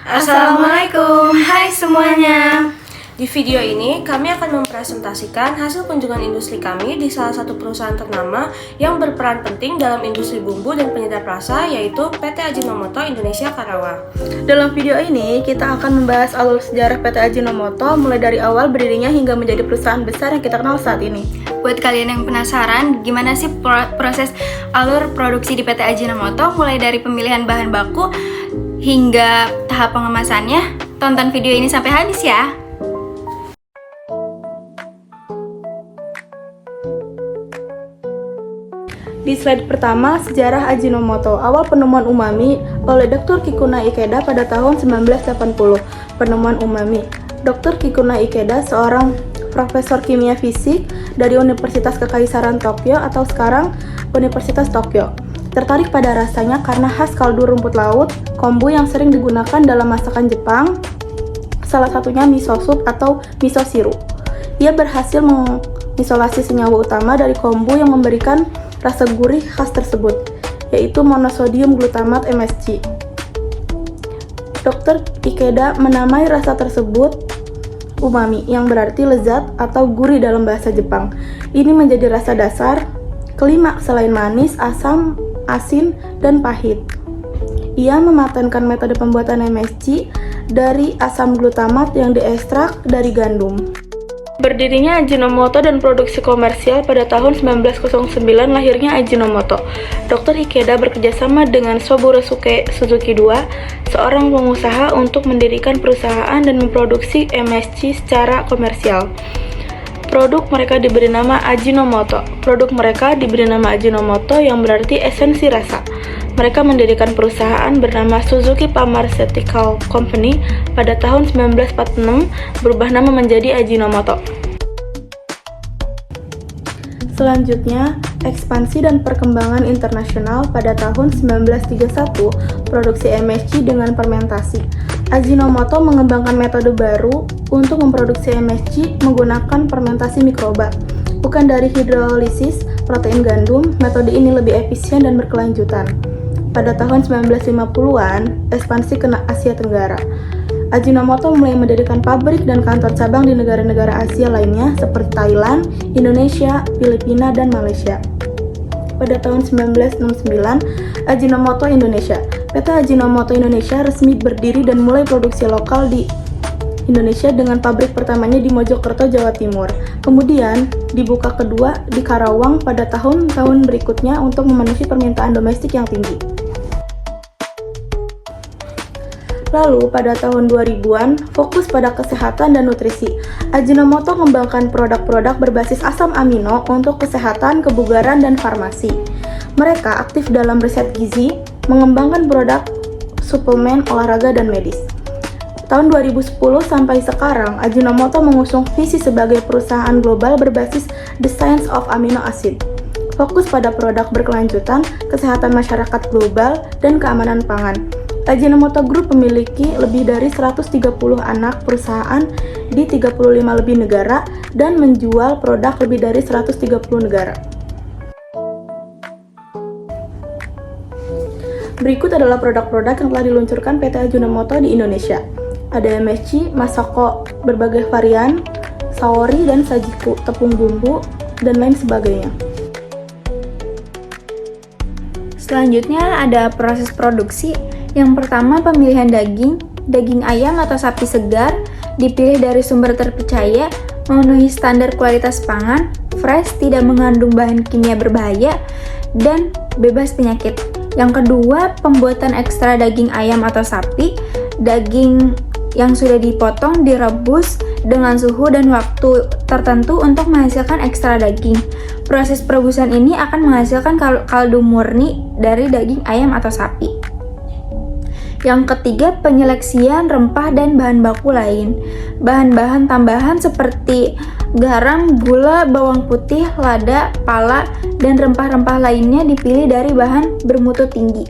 Assalamualaikum, hai semuanya. Di video ini, kami akan mempresentasikan hasil kunjungan industri kami di salah satu perusahaan ternama yang berperan penting dalam industri bumbu dan penyedap rasa, yaitu PT Ajinomoto Indonesia Karawang. Dalam video ini, kita akan membahas alur sejarah PT Ajinomoto mulai dari awal berdirinya hingga menjadi perusahaan besar yang kita kenal saat ini. Buat kalian yang penasaran, gimana sih proses alur produksi di PT Ajinomoto mulai dari pemilihan bahan baku hingga tahap pengemasannya? Tonton video ini sampai habis ya. Di slide pertama, sejarah Ajinomoto. Awal penemuan umami oleh Dr. Kikuna Ikeda pada tahun 1980. Penemuan umami. Dr. Kikuna Ikeda seorang profesor kimia fisik dari Universitas Kekaisaran Tokyo atau sekarang Universitas Tokyo. Tertarik pada rasanya karena khas kaldu rumput laut, kombu yang sering digunakan dalam masakan Jepang, salah satunya miso soup atau miso siru. Ia berhasil mengisolasi senyawa utama dari kombu yang memberikan rasa gurih khas tersebut, yaitu monosodium glutamat MSG. Dr. Ikeda menamai rasa tersebut umami, yang berarti lezat atau gurih dalam bahasa Jepang. Ini menjadi rasa dasar kelima selain manis, asam, asin, dan pahit. Ia mematenkan metode pembuatan MSG dari asam glutamat yang diekstrak dari gandum. Berdirinya Ajinomoto dan produksi komersial pada tahun 1909, lahirnya Ajinomoto. Dr. Ikeda bekerjasama dengan Soborosuke Suzuki II, seorang pengusaha, untuk mendirikan perusahaan dan memproduksi MSG secara komersial. Produk mereka diberi nama Ajinomoto. Produk mereka diberi nama Ajinomoto yang berarti esensi rasa. Mereka mendirikan perusahaan bernama Suzuki Pharmaceutical Company pada tahun 1946, berubah nama menjadi Ajinomoto. Selanjutnya, ekspansi dan perkembangan internasional. Pada tahun 1931, produksi MSG dengan fermentasi. Ajinomoto mengembangkan metode baru untuk memproduksi MSG menggunakan fermentasi mikroba, bukan dari hidrolisis protein gandum. Metode ini lebih efisien dan berkelanjutan. Pada tahun 1950-an, ekspansi ke Asia Tenggara. Ajinomoto mulai mendirikan pabrik dan kantor cabang di negara-negara Asia lainnya seperti Thailand, Indonesia, Filipina, dan Malaysia. Pada tahun 1969, Ajinomoto Indonesia. PT Ajinomoto Indonesia resmi berdiri dan mulai produksi lokal di Indonesia dengan pabrik pertamanya di Mojokerto, Jawa Timur. Kemudian dibuka kedua di Karawang pada tahun-tahun berikutnya untuk memenuhi permintaan domestik yang tinggi. Lalu pada tahun 2000-an, fokus pada kesehatan dan nutrisi. Ajinomoto mengembangkan produk-produk berbasis asam amino untuk kesehatan, kebugaran, dan farmasi. Mereka aktif dalam riset gizi, mengembangkan produk suplemen olahraga dan medis. Tahun 2010 sampai sekarang, Ajinomoto mengusung visi sebagai perusahaan global berbasis The Science of Amino Acid. Fokus pada produk berkelanjutan, kesehatan masyarakat global, dan keamanan pangan. Ajinomoto Group memiliki lebih dari 130 anak perusahaan di 35 lebih negara dan menjual produk lebih dari 130 negara. Berikut adalah produk-produk yang telah diluncurkan PT Ajinomoto di Indonesia. Ada MSG, Masako berbagai varian, Saori dan Sajiku, tepung bumbu, dan lain sebagainya. Selanjutnya ada proses produksi. Yang pertama, pemilihan daging. Daging ayam atau sapi segar dipilih dari sumber terpercaya, memenuhi standar kualitas pangan, fresh, tidak mengandung bahan kimia berbahaya, dan bebas penyakit. Yang kedua, pembuatan ekstra daging ayam atau sapi. Daging yang sudah dipotong direbus dengan suhu dan waktu tertentu untuk menghasilkan ekstra daging. Proses perebusan ini akan menghasilkan kaldu murni dari daging ayam atau sapi. Yang ketiga, penyeleksian rempah dan bahan baku lain. Bahan-bahan tambahan seperti garam, gula, bawang putih, lada, pala, dan rempah-rempah lainnya dipilih dari bahan bermutu tinggi.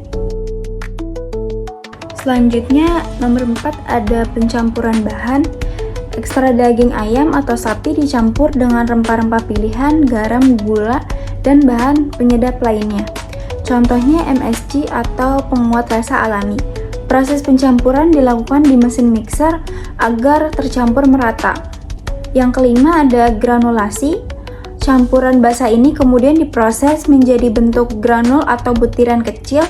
Selanjutnya, nomor 4 ada pencampuran bahan. Ekstra daging ayam atau sapi dicampur dengan rempah-rempah pilihan, garam, gula, dan bahan penyedap lainnya. Contohnya MSG atau penguat rasa alami. Proses pencampuran dilakukan di mesin mixer agar tercampur merata. Yang kelima ada granulasi. Campuran basah ini kemudian diproses menjadi bentuk granul atau butiran kecil.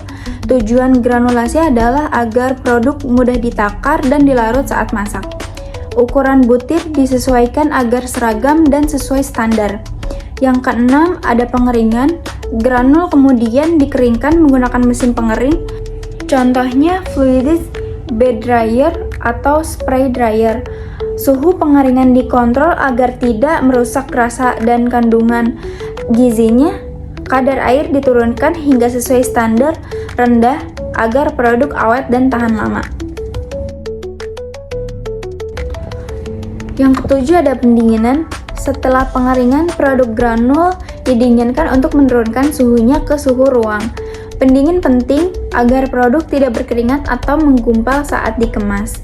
Tujuan granulasi adalah agar produk mudah ditakar dan dilarut saat masak. Ukuran butir disesuaikan agar seragam dan sesuai standar. Yang keenam ada pengeringan. Granul kemudian dikeringkan menggunakan mesin pengering. Contohnya fluidized bed dryer atau spray dryer. Suhu pengeringan dikontrol agar tidak merusak rasa dan kandungan gizinya. Kadar air diturunkan hingga sesuai standar rendah agar produk awet dan tahan lama. Yang ketujuh ada pendinginan. Setelah pengeringan, produk granul didinginkan untuk menurunkan suhunya ke suhu ruang. Pendingin penting agar produk tidak berkeringat atau menggumpal saat dikemas.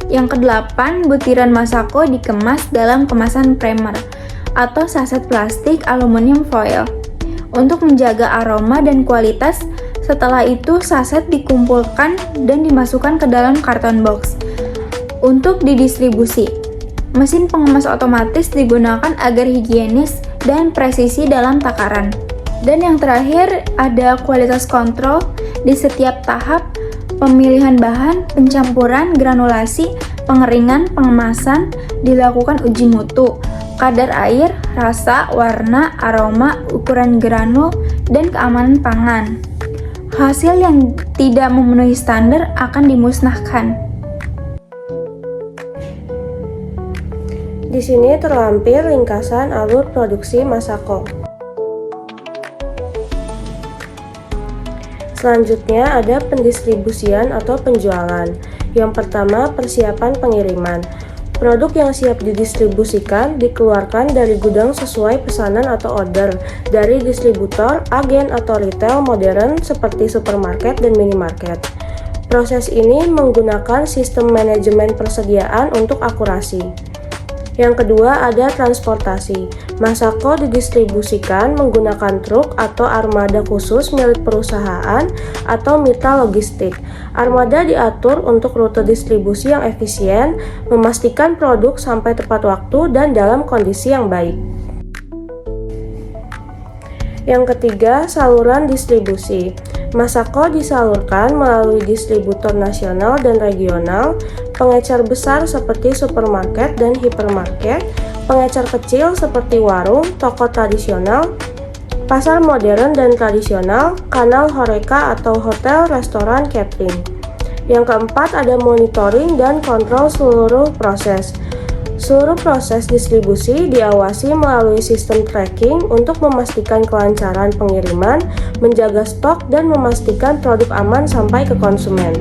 Yang kedelapan, butiran masako dikemas dalam kemasan primer atau saset plastik aluminium foil untuk menjaga aroma dan kualitas. Setelah itu, saset dikumpulkan dan dimasukkan ke dalam karton box untuk didistribusi. Mesin pengemas otomatis digunakan agar higienis dan presisi dalam takaran. Dan yang terakhir ada kualitas kontrol di setiap tahap pemilihan bahan, pencampuran, granulasi, pengeringan, pengemasan, dilakukan uji mutu, kadar air, rasa, warna, aroma, ukuran granul, dan keamanan pangan. Hasil yang tidak memenuhi standar akan dimusnahkan. Di sini terlampir ringkasan alur produksi Masako. Selanjutnya ada pendistribusian atau penjualan. Yang pertama, persiapan pengiriman. Produk yang siap didistribusikan dikeluarkan dari gudang sesuai pesanan atau order dari distributor, agen atau retail modern seperti supermarket dan minimarket. Proses ini menggunakan sistem manajemen persediaan untuk akurasi. Yang kedua ada transportasi. Masako didistribusikan menggunakan truk atau armada khusus milik perusahaan atau mitra logistik. Armada diatur untuk rute distribusi yang efisien, memastikan produk sampai tepat waktu dan dalam kondisi yang baik. Yang ketiga, saluran distribusi. Masako disalurkan melalui distributor nasional dan regional, pengecer besar seperti supermarket dan hipermarket, pengecer kecil seperti warung, toko tradisional, pasar modern dan tradisional, kanal horeca atau hotel, restoran, catering. Yang keempat ada monitoring dan kontrol seluruh proses. Seluruh proses distribusi diawasi melalui sistem tracking untuk memastikan kelancaran pengiriman, menjaga stok, dan memastikan produk aman sampai ke konsumen.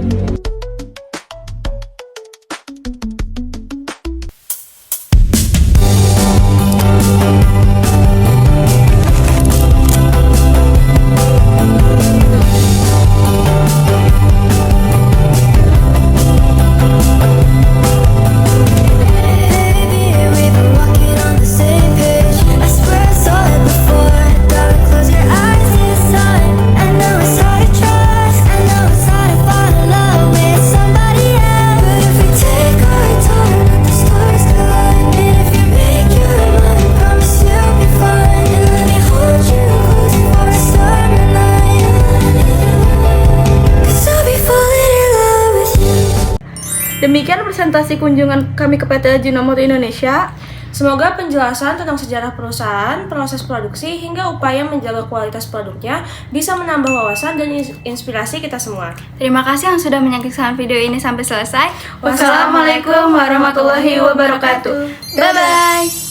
Demikian presentasi kunjungan kami ke PT Ajinomoto Indonesia. Semoga penjelasan tentang sejarah perusahaan, proses produksi, hingga upaya menjaga kualitas produknya bisa menambah wawasan dan inspirasi kita semua. Terima kasih yang sudah menyaksikan video ini sampai selesai. Wassalamualaikum warahmatullahi wabarakatuh. Bye-bye.